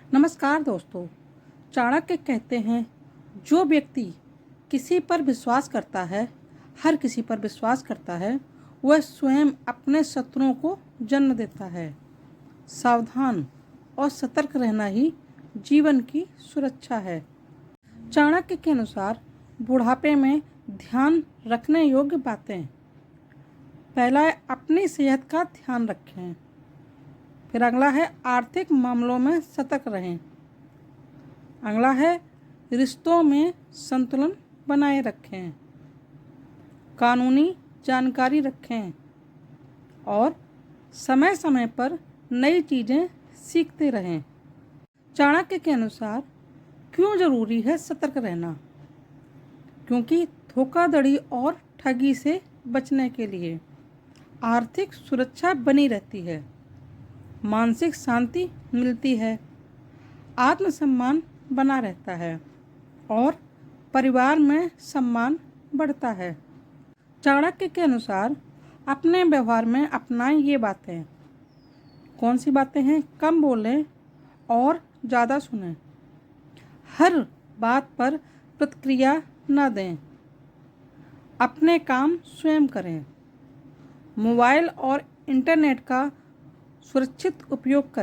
नमस्कार दोस्तों। चाणक्य कहते हैं, जो व्यक्ति किसी पर विश्वास करता है, हर किसी पर विश्वास करता है, वह स्वयं अपने शत्रुओं को जन्म देता है। सावधान और सतर्क रहना ही जीवन की सुरक्षा है। चाणक्य के अनुसार बुढ़ापे में ध्यान रखने योग्य बातें। पहला है, अपनी सेहत का ध्यान रखें। फिर अगला है, आर्थिक मामलों में सतर्क रहें। अगला है, रिश्तों में संतुलन बनाए रखें। कानूनी जानकारी रखें और समय समय पर नई चीज़ें सीखते रहें। चाणक्य के अनुसार क्यों ज़रूरी है सतर्क रहना? क्योंकि धोखाधड़ी और ठगी से बचने के लिए आर्थिक सुरक्षा बनी रहती है, मानसिक शांति मिलती है, आत्मसम्मान बना रहता है और परिवार में सम्मान बढ़ता है। चाणक्य के अनुसार अपने व्यवहार में अपनाएं ये बातें। कौन सी बातें हैं? कम बोलें और ज़्यादा सुनें। हर बात पर प्रतिक्रिया न दें। अपने काम स्वयं करें। मोबाइल और इंटरनेट का सुरक्षित उपयोग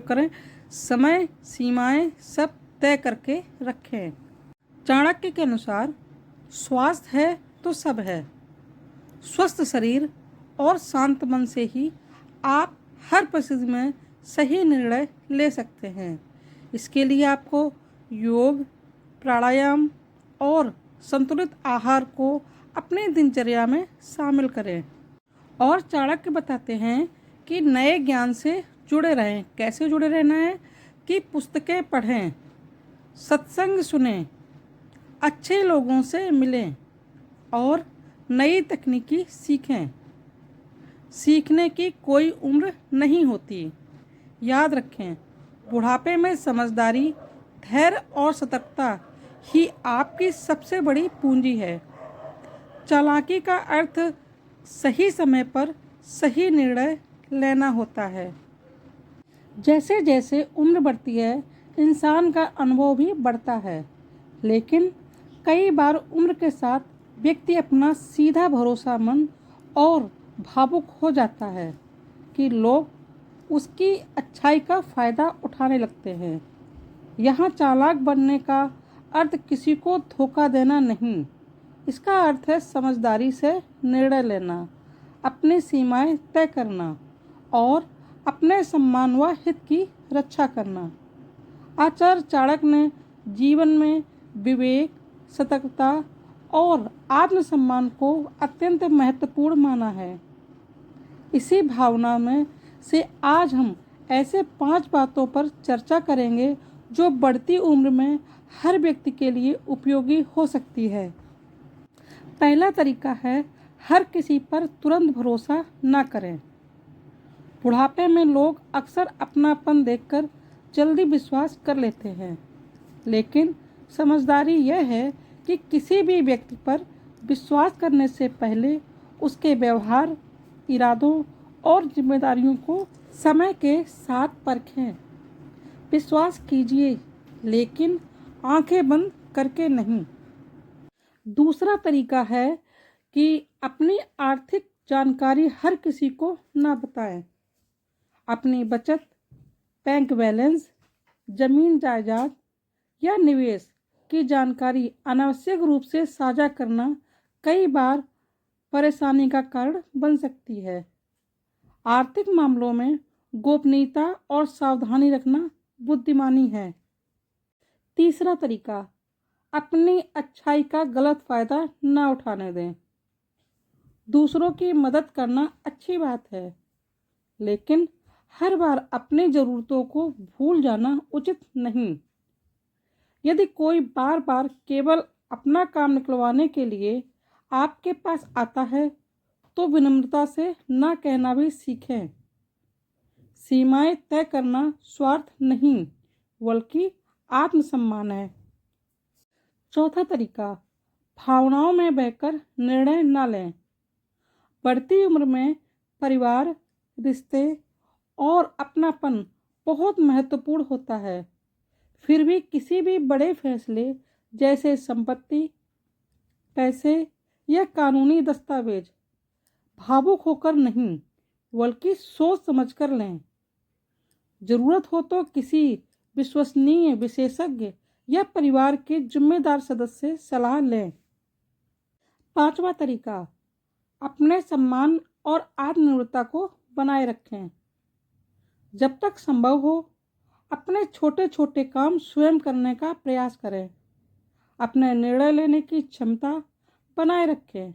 करें। समय सीमाएं सब तय करके रखें। चाणक्य के अनुसार स्वास्थ्य है तो सब है। स्वस्थ शरीर और शांत मन से ही आप हर परिस्थिति में सही निर्णय ले सकते हैं। इसके लिए आपको योग, प्राणायाम और संतुलित आहार को अपनी दिनचर्या में शामिल करें। और चाणक्य बताते हैं कि नए ज्ञान से जुड़े रहें। कैसे जुड़े रहना है? कि पुस्तकें पढ़ें, सत्संग सुनें, अच्छे लोगों से मिलें और नई तकनीकी सीखें। सीखने की कोई उम्र नहीं होती। याद रखें, बुढ़ापे में समझदारी, धैर्य और सतर्कता ही आपकी सबसे बड़ी पूंजी है। चालाकी का अर्थ सही समय पर सही निर्णय लेना होता है। जैसे जैसे उम्र बढ़ती है, इंसान का अनुभव भी बढ़ता है, लेकिन कई बार उम्र के साथ व्यक्ति अपना सीधा भरोसामंद और भावुक हो जाता है कि लोग उसकी अच्छाई का फ़ायदा उठाने लगते हैं। यहाँ चालाक बनने का अर्थ किसी को धोखा देना नहीं। इसका अर्थ है समझदारी से निर्णय लेना, अपनी सीमाएं तय करना और अपने सम्मान व हित की रक्षा करना। आचार्य चाणक्य ने जीवन में विवेक, सतर्कता और आत्मसम्मान को अत्यंत महत्वपूर्ण माना है। इसी भावना में से आज हम ऐसे 5 बातों पर चर्चा करेंगे जो बढ़ती उम्र में हर व्यक्ति के लिए उपयोगी हो सकती है। पहला तरीका है, हर किसी पर तुरंत भरोसा न करें। बुढ़ापे में लोग अक्सर अपनापन देखकर जल्दी विश्वास कर लेते हैं, लेकिन समझदारी यह है कि किसी भी व्यक्ति पर विश्वास करने से पहले उसके व्यवहार, इरादों और जिम्मेदारियों को समय के साथ परखें। विश्वास कीजिए, लेकिन आंखें बंद करके नहीं। दूसरा तरीका है कि अपनी आर्थिक जानकारी हर किसी को ना बताएं। अपनी बचत, बैंक बैलेंस, जमीन जायदाद या निवेश की जानकारी अनावश्यक रूप से साझा करना कई बार परेशानी का कारण बन सकती है। आर्थिक मामलों में गोपनीयता और सावधानी रखना बुद्धिमानी है। तीसरा तरीका, अपनी अच्छाई का गलत फ़ायदा न उठाने दें। दूसरों की मदद करना अच्छी बात है, लेकिन हर बार अपनी ज़रूरतों को भूल जाना उचित नहीं। यदि कोई बार बार केवल अपना काम निकलवाने के लिए आपके पास आता है, तो विनम्रता से ना कहना भी सीखें। सीमाएं तय करना स्वार्थ नहीं, बल्कि आत्मसम्मान है। चौथा तरीका, भावनाओं में बहकर निर्णय न लें। बढ़ती उम्र में परिवार, रिश्ते और अपनापन बहुत महत्वपूर्ण होता है। फिर भी किसी भी बड़े फैसले जैसे संपत्ति, पैसे या कानूनी दस्तावेज भावुक होकर नहीं बल्कि सोच समझकर लें। जरूरत हो तो किसी विश्वसनीय विशेषज्ञ या परिवार के जिम्मेदार सदस्य से सलाह लें। 5वां तरीका, अपने सम्मान और आत्मनिर्भरता को बनाए रखें। जब तक संभव हो अपने छोटे छोटे काम स्वयं करने का प्रयास करें। अपने निर्णय लेने की क्षमता बनाए रखें।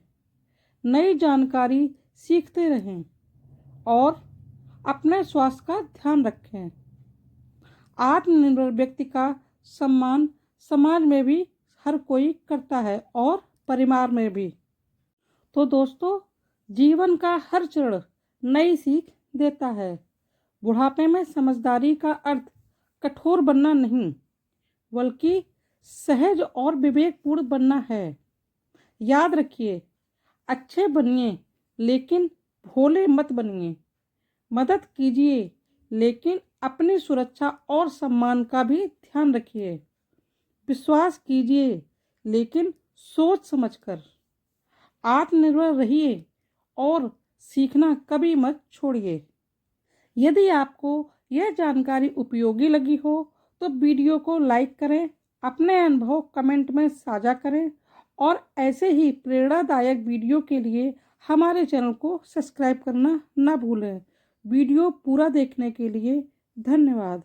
नई जानकारी सीखते रहें और अपने स्वास्थ्य का ध्यान रखें। आत्मनिर्भर व्यक्ति का सम्मान समाज में भी हर कोई करता है और परिवार में भी। तो दोस्तों, जीवन का हर चरण नई सीख देता है। बुढ़ापे में समझदारी का अर्थ कठोर बनना नहीं बल्कि सहज और विवेकपूर्ण बनना है। याद रखिए, अच्छे बनिए लेकिन भोले मत बनिए। मदद कीजिए लेकिन अपनी सुरक्षा और सम्मान का भी ध्यान रखिए। विश्वास कीजिए लेकिन सोच समझकर। आत्मनिर्भर रहिए और सीखना कभी मत छोड़िए। यदि आपको यह जानकारी उपयोगी लगी हो तो वीडियो को लाइक करें, अपने अनुभव कमेंट में साझा करें और ऐसे ही प्रेरणादायक वीडियो के लिए हमारे चैनल को सब्सक्राइब करना ना भूलें। वीडियो पूरा देखने के लिए धन्यवाद।